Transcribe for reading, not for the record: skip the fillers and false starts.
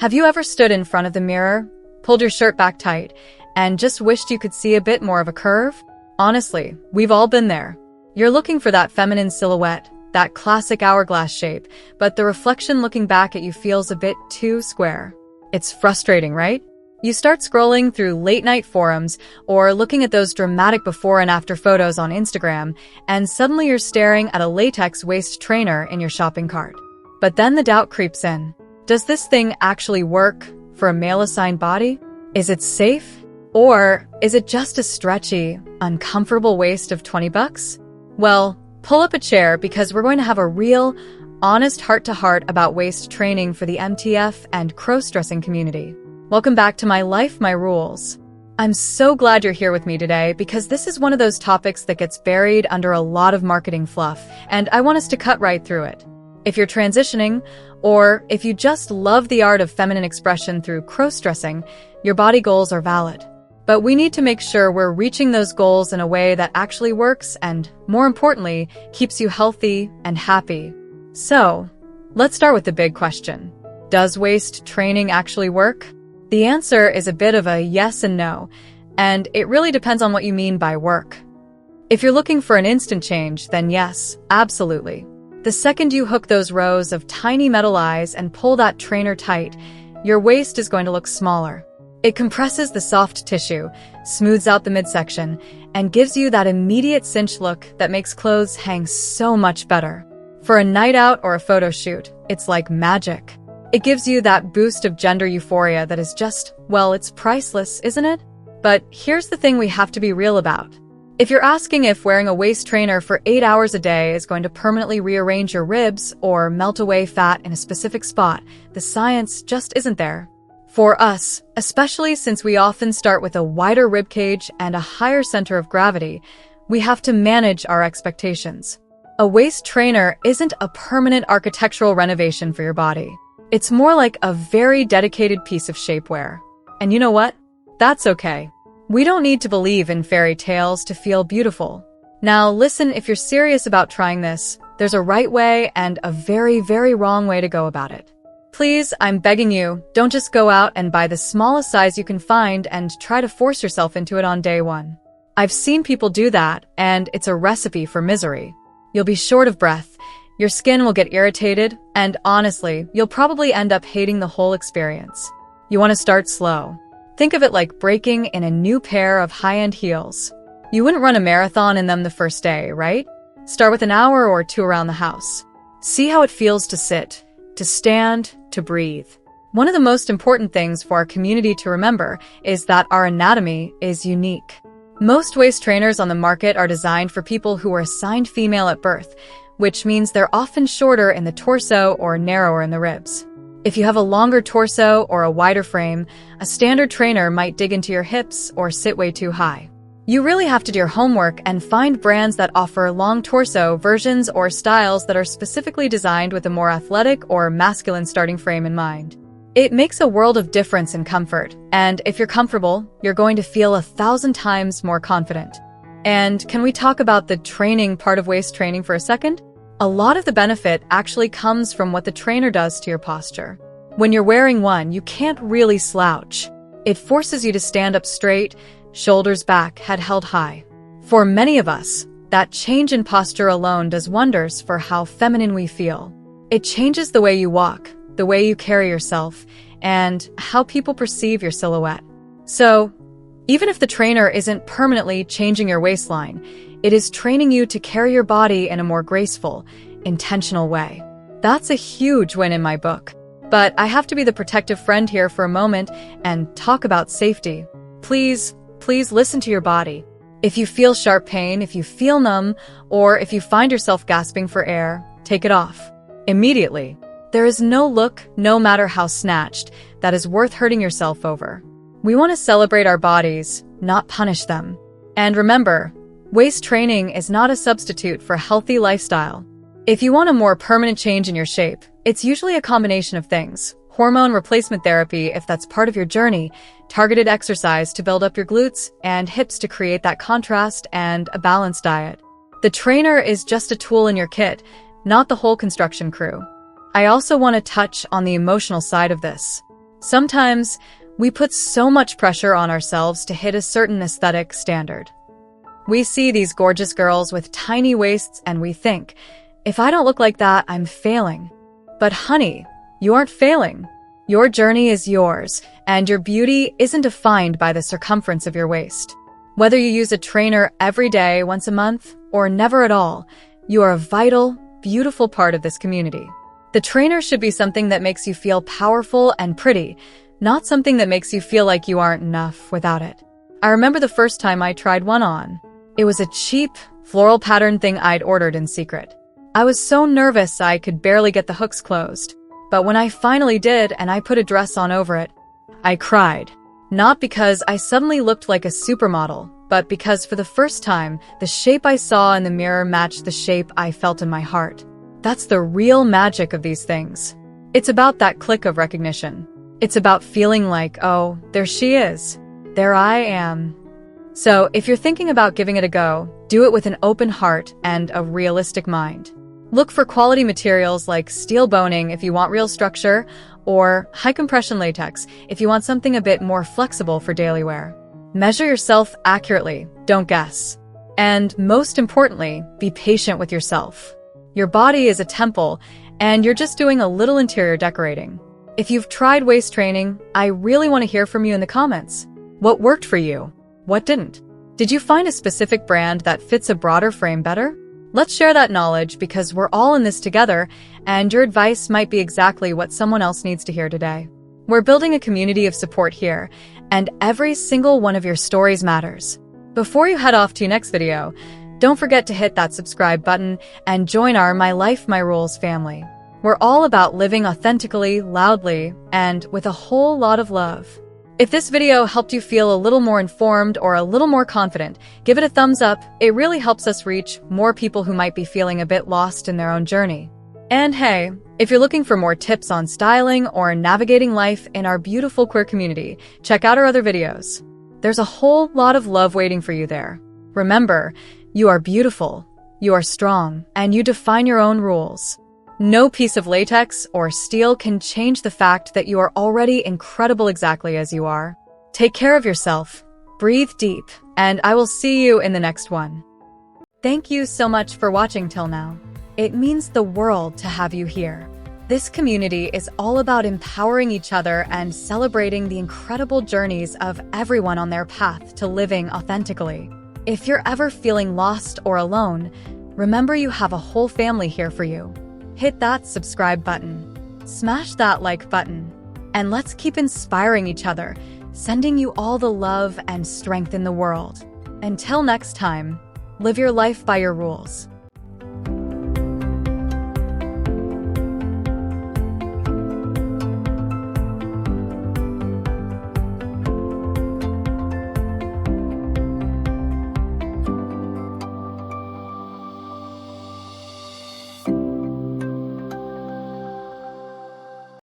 Have you ever stood in front of the mirror, pulled your shirt back tight, and just wished you could see a bit more of a curve? Honestly, we've all been there. You're looking for that feminine silhouette, that classic hourglass shape, but the reflection looking back at you feels a bit too square. It's frustrating, right? You start scrolling through late-night forums or looking at those dramatic before and after photos on Instagram, and suddenly you're staring at a latex waist trainer in your shopping cart. But then the doubt creeps in. Does this thing actually work for a male-assigned body? Is it safe? Or is it just a stretchy, uncomfortable waste of $20? Well, pull up a chair because we're going to have a real, honest heart-to-heart about waist training for the MTF and cross-dressing community. Welcome back to My Life, My Rules. I'm so glad you're here with me today because this is one of those topics that gets buried under a lot of marketing fluff, and I want us to cut right through it. If you're transitioning, or if you just love the art of feminine expression through cross-dressing, your body goals are valid. But we need to make sure we're reaching those goals in a way that actually works and, more importantly, keeps you healthy and happy. So, let's start with the big question. Does waist training actually work? The answer is a bit of a yes and no, and it really depends on what you mean by work. If you're looking for an instant change, then yes, absolutely. The second you hook those rows of tiny metal eyes and pull that trainer tight, your waist is going to look smaller. It compresses the soft tissue, smooths out the midsection, and gives you that immediate cinch look that makes clothes hang so much better. For a night out or a photo shoot, it's like magic. It gives you that boost of gender euphoria that is just, well, it's priceless, isn't it? But here's the thing we have to be real about. If you're asking if wearing a waist trainer for 8 hours a day is going to permanently rearrange your ribs or melt away fat in a specific spot, the science just isn't there. For us, especially since we often start with a wider ribcage and a higher center of gravity, we have to manage our expectations. A waist trainer isn't a permanent architectural renovation for your body. It's more like a very dedicated piece of shapewear. And you know what? That's okay. We don't need to believe in fairy tales to feel beautiful. Now listen, if you're serious about trying this, there's a right way and a very, very wrong way to go about it. Please, I'm begging you, don't just go out and buy the smallest size you can find and try to force yourself into it on day one. I've seen people do that, and it's a recipe for misery. You'll be short of breath, your skin will get irritated, and honestly, you'll probably end up hating the whole experience. You want to start slow. Think of it like breaking in a new pair of high-end heels. You wouldn't run a marathon in them the first day, right? Start with an hour or two around the house. See how it feels to sit, to stand, to breathe. One of the most important things for our community to remember is that our anatomy is unique. Most waist trainers on the market are designed for people who are assigned female at birth, which means they're often shorter in the torso or narrower in the ribs. If you have a longer torso or a wider frame, a standard trainer might dig into your hips or sit way too high. You really have to do your homework and find brands that offer long torso versions or styles that are specifically designed with a more athletic or masculine starting frame in mind. It makes a world of difference in comfort, and if you're comfortable, you're going to feel 1,000 times more confident. And can we talk about the training part of waist training for a second? A lot of the benefit actually comes from what the trainer does to your posture. When you're wearing one, you can't really slouch. It forces you to stand up straight, shoulders back, head held high. For many of us, that change in posture alone does wonders for how feminine we feel. It changes the way you walk, the way you carry yourself, and how people perceive your silhouette. So, even if the trainer isn't permanently changing your waistline, it is training you to carry your body in a more graceful, intentional way. That's a huge win in my book. But I have to be the protective friend here for a moment and talk about safety. Please listen to your body. If you feel sharp pain, if you feel numb, or if you find yourself gasping for air, take it off. Immediately. There is no look, no matter how snatched, that is worth hurting yourself over. We want to celebrate our bodies, not punish them. And remember, waist training is not a substitute for a healthy lifestyle. If you want a more permanent change in your shape, it's usually a combination of things. Hormone replacement therapy if that's part of your journey, targeted exercise to build up your glutes, and hips to create that contrast, and a balanced diet. The trainer is just a tool in your kit, not the whole construction crew. I also want to touch on the emotional side of this. Sometimes we put so much pressure on ourselves to hit a certain aesthetic standard. We see these gorgeous girls with tiny waists and we think, if I don't look like that, I'm failing. But honey, you aren't failing. Your journey is yours, and your beauty isn't defined by the circumference of your waist. Whether you use a trainer every day, once a month, or never at all, you are a vital, beautiful part of this community. The trainer should be something that makes you feel powerful and pretty, not something that makes you feel like you aren't enough without it. I remember the first time I tried one on. It was a cheap, floral pattern thing I'd ordered in secret. I was so nervous I could barely get the hooks closed. But when I finally did and I put a dress on over it, I cried. Not because I suddenly looked like a supermodel, but because for the first time, the shape I saw in the mirror matched the shape I felt in my heart. That's the real magic of these things. It's about that click of recognition. It's about feeling like, oh, there she is. There I am. So if you're thinking about giving it a go, do it with an open heart and a realistic mind. Look for quality materials like steel boning if you want real structure, or high compression latex if you want something a bit more flexible for daily wear. Measure yourself accurately, don't guess. And most importantly, be patient with yourself. Your body is a temple, and you're just doing a little interior decorating. If you've tried waist training, I really want to hear from you in the comments. What worked for you? What didn't? Did you find a specific brand that fits a broader frame better? Let's share that knowledge because we're all in this together, and your advice might be exactly what someone else needs to hear today. We're building a community of support here, and every single one of your stories matters. Before you head off to your next video, don't forget to hit that subscribe button and join our My Life, My Rules family. We're all about living authentically, loudly, and with a whole lot of love. If this video helped you feel a little more informed or a little more confident, give it a thumbs up. It really helps us reach more people who might be feeling a bit lost in their own journey. And hey, if you're looking for more tips on styling or navigating life in our beautiful queer community, check out our other videos. There's a whole lot of love waiting for you there. Remember, you are beautiful, you are strong, and you define your own rules. No piece of latex or steel can change the fact that you are already incredible exactly as you are. Take care of yourself, breathe deep, and I will see you in the next one. Thank you so much for watching till now. It means the world to have you here. This community is all about empowering each other and celebrating the incredible journeys of everyone on their path to living authentically. If you're ever feeling lost or alone, remember you have a whole family here for you. Hit that subscribe button, smash that like button, and let's keep inspiring each other, sending you all the love and strength in the world. Until next time, live your life by your rules.